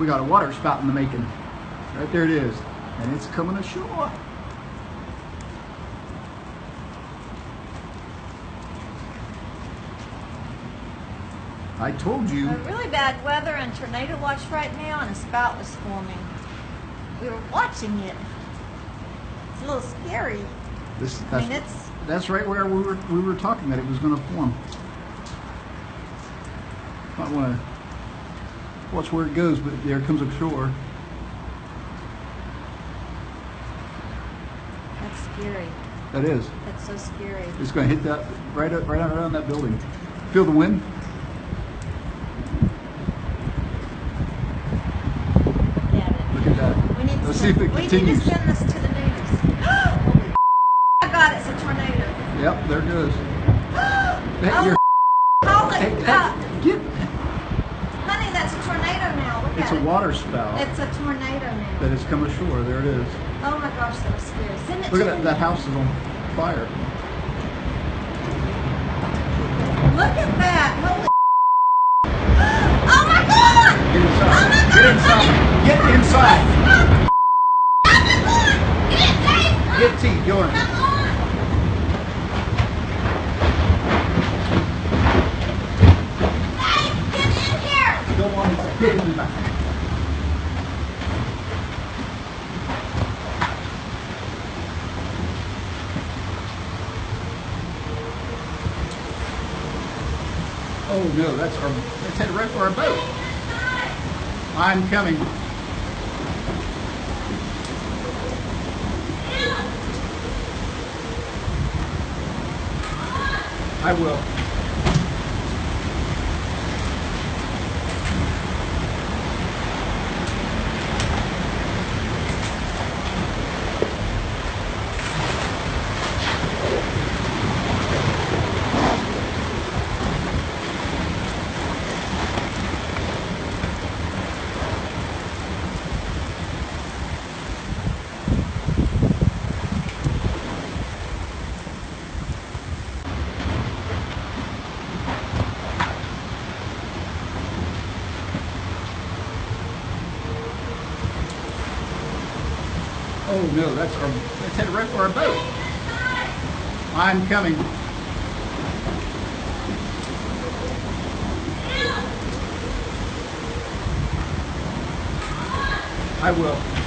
We got a water spout in the making. Right there it is. And it's coming ashore. I told you. Really bad weather and tornado watch right now, and a spout was forming. We were watching it. It's a little scary. That's right where we were talking that it was going to form. Might want to watch where it goes, but there it comes ashore. That's scary. That is. That's so scary. It's going to hit that right around that building. Feel the wind? Look at that. Let's see if it continues. We need to send this to the news. Oh my God, it's a tornado. Yep, there it goes. Hey, Get. Honey, that's a tornado now. Look It's at a it. water spout. It's a tornado now. That has come ashore. There it is. Oh my gosh, that was scary. Send it Look to at me. that house is on fire. Look at that. Holy oh my God! Get inside. Oh my God, Get inside. Get inside. Oh my God! Get Dave! Get T. Go in. Come on! Dave, get in here! Go on inside. Get in the back. Oh no, that's headed right for our boat. I'm coming. I will. Oh no, that's headed right for our boat. I'm coming. I will.